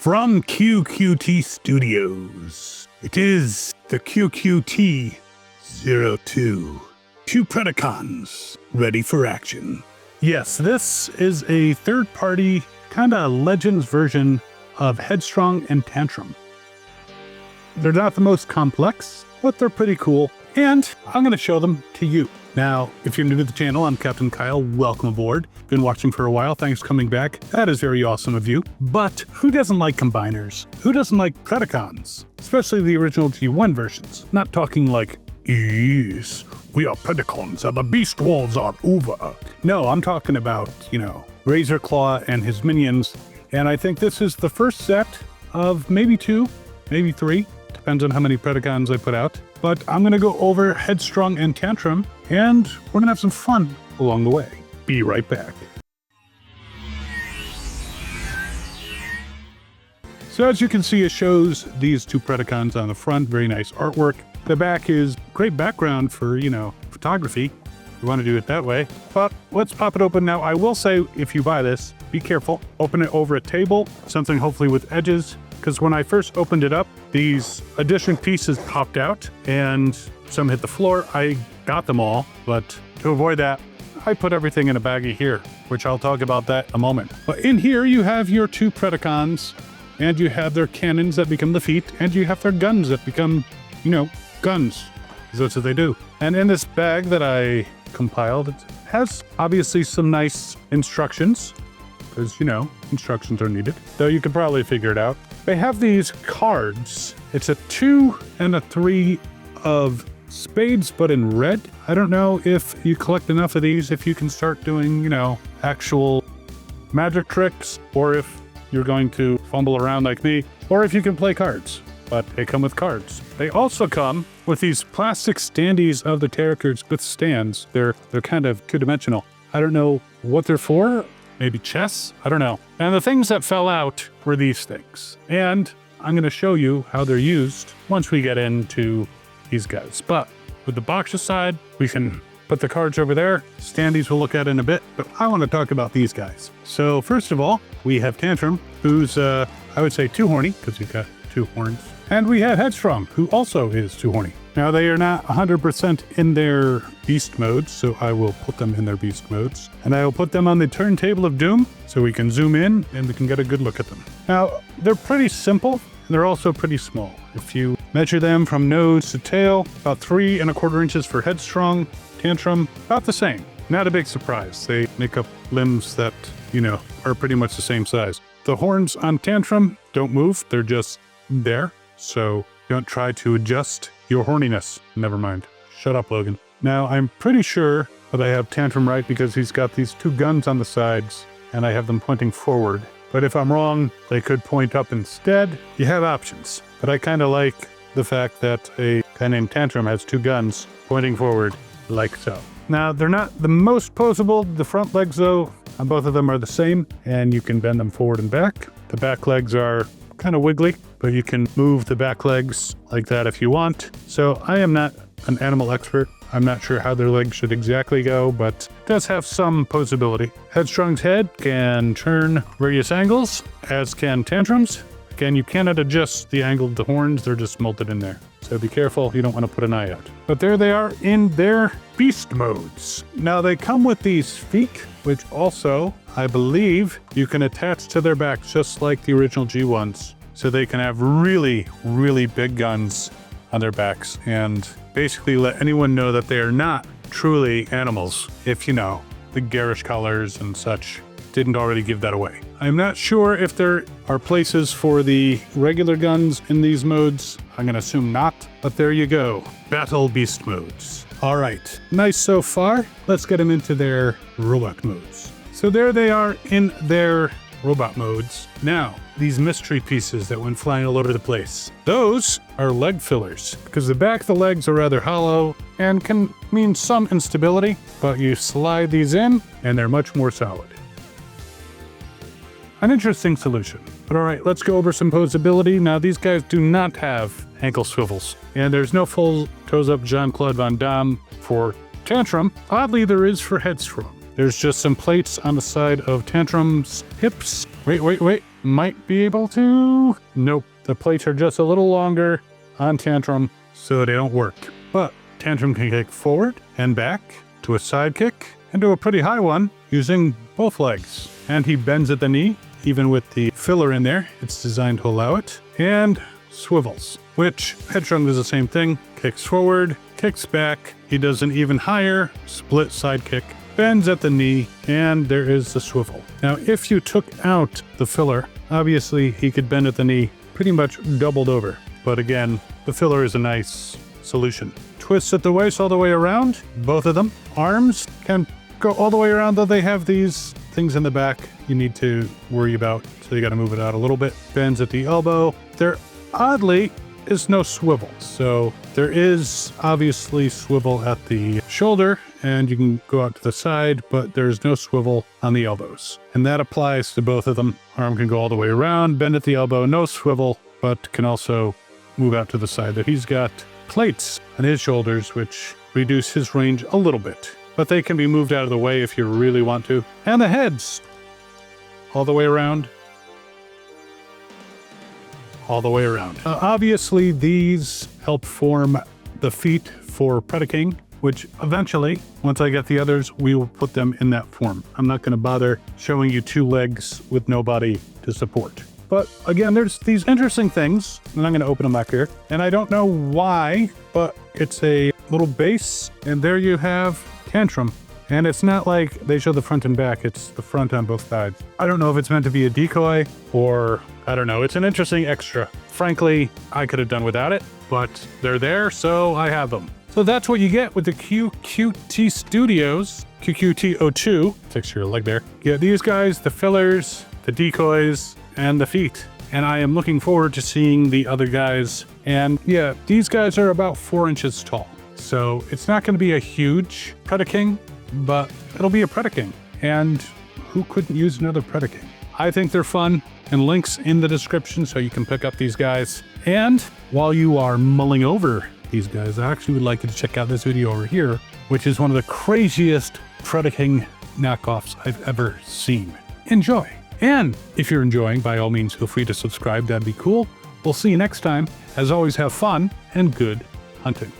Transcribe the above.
From QQT Studios, it is the QQT 02. Two Predacons, ready for action. Yes, this is a third-party, kinda Legends version of Headstrong and Tantrum. They're not the most complex, but they're pretty cool, and I'm gonna show them to you. Now, if you're new to the channel, I'm Captain Kyle, welcome aboard. Been watching for a while, thanks for coming back. That is very awesome of you. But who doesn't like combiners? Who doesn't like Predacons? Especially the original G1 versions. Not talking like, yes, we are Predacons and the beast wars are over. No, I'm talking about, Razor Claw and his minions. And I think this is the first set of maybe 2, maybe 3. Depends on how many Predacons I put out. But I'm going to go over Headstrong and Tantrum, and we're going to have some fun along the way. Be right back. So as you can see, it shows these two Predacons on the front. Very nice artwork. The back is great background for, photography. You want to do it that way. But let's pop it open now. I will say, if you buy this, be careful. Open it over a table, something hopefully with edges. Because when I first opened it up, these addition pieces popped out and some hit the floor. I got them all, but to avoid that, I put everything in a baggie here, which I'll talk about that in a moment. But in here, you have your two Predacons, and you have their cannons that become the feet, and you have their guns that become, guns. That's what they do. And in this bag that I compiled, it has obviously some nice instructions, because, instructions are needed, though you could probably figure it out. They have these cards. It's a 2 and a 3 of spades, but in red. I don't know if you collect enough of these, if you can start doing, actual magic tricks, or if you're going to fumble around like me, or if you can play cards. But they come with cards. They also come with these plastic standees of the characters with stands. They're kind of two-dimensional. I don't know what they're for. Maybe chess? I don't know. And the things that fell out were these things. And I'm going to show you how they're used once we get into these guys. But with the box aside, we can put the cards over there. Standees we'll look at in a bit, but I want to talk about these guys. So first of all, we have Tantrum, who's, I would say too horny, because he's got 2 horns. And we have Headstrong, who also is too horny. Now, they are not 100% in their beast modes, so I will put them in their beast modes. And I will put them on the turntable of doom, so we can zoom in and we can get a good look at them. Now, they're pretty simple, and they're also pretty small. If you measure them from nose to tail, about 3¼ inches for Headstrong, Tantrum, about the same. Not a big surprise. They make up limbs that, are pretty much the same size. The horns on Tantrum don't move, they're just there, so don't try to adjust your horniness. Never mind. Shut up, Logan. Now, I'm pretty sure that I have Tantrum right because he's got these 2 guns on the sides and I have them pointing forward. But if I'm wrong, they could point up instead. You have options. But I kind of like the fact that a guy named Tantrum has 2 guns pointing forward like so. Now, they're not the most posable. The front legs, though, on both of them are the same, and you can bend them forward and back. The back legs are kind of wiggly, but you can move the back legs like that if you want. So I am not an animal expert. I'm not sure how their legs should exactly go, but it does have some posability. Headstrong's head can turn various angles, as can Tantrum's. Again, you cannot adjust the angle of the horns. They're just molded in there. So be careful, you don't want to put an eye out. But there they are in their beast modes. Now they come with these feet, which also, I believe, you can attach to their backs just like the original G1s. So they can have really, really big guns on their backs and basically let anyone know that they are not truly animals if, the garish colors and such didn't already give that away. I'm not sure if there are places for the regular guns in these modes. I'm going to assume not, but there you go. Battle beast modes. All right, nice so far. Let's get them into their robot modes. So there they are in their robot modes. Now, these mystery pieces that went flying all over the place. Those are leg fillers, because the back of the legs are rather hollow and can mean some instability, but you slide these in and they're much more solid. An interesting solution. But all right, let's go over some posability. Now, these guys do not have ankle swivels, and there's no full toes-up Jean-Claude Van Damme for Tantrum. Oddly, there is for Headstrong. There's just some plates on the side of Tantrum's hips. Wait. might be able to. Nope, the plates are just a little longer on Tantrum, so they don't work. But Tantrum can kick forward and back to a side kick and to a pretty high one using both legs. And he bends at the knee, even with the filler in there. It's designed to allow it. And swivels, which Headstrong does the same thing. Kicks forward, kicks back. He does an even higher split side kick, bends at the knee, and there is the swivel. Now, if you took out the filler, obviously he could bend at the knee pretty much doubled over. But again, the filler is a nice solution. Twists at the waist all the way around, both of them. Arms can go all the way around, though they have these things in the back you need to worry about, so you got to move it out a little bit. Bends at the elbow. There, oddly, is no swivel. So there is obviously swivel at the shoulder, and you can go out to the side, but there's no swivel on the elbows. And that applies to both of them. Arm can go all the way around, bend at the elbow, no swivel, but can also move out to the side. There he's got plates on his shoulders, which reduce his range a little bit, but they can be moved out of the way if you really want to. And the heads, all the way around. All the way around. Obviously, these help form the feet for Predaking, which eventually, once I get the others, we will put them in that form. I'm not going to bother showing you 2 legs with no body to support. But again, there's these interesting things, and I'm going to open them back here. And I don't know why, but it's a little base, and there you have Tantrum. And it's not like they show the front and back, it's the front on both sides. I don't know if it's meant to be a decoy or I don't know. It's an interesting extra. Frankly, I could have done without it, but they're there, so I have them. So that's what you get with the QQT Studios, QQT02. Fix your leg there. Yeah, these guys, the fillers, the decoys, and the feet. And I am looking forward to seeing the other guys. And yeah, these guys are about 4 inches tall. So it's not going to be a huge Predaking, but it'll be a Predaking. And who couldn't use another Predaking? I think they're fun, and links in the description so you can pick up these guys. And while you are mulling over these guys, I actually would like you to check out this video over here, which is one of the craziest Predaking knockoffs I've ever seen. Enjoy. And if you're enjoying, by all means, feel free to subscribe. That'd be cool. We'll see you next time. As always, have fun and good hunting.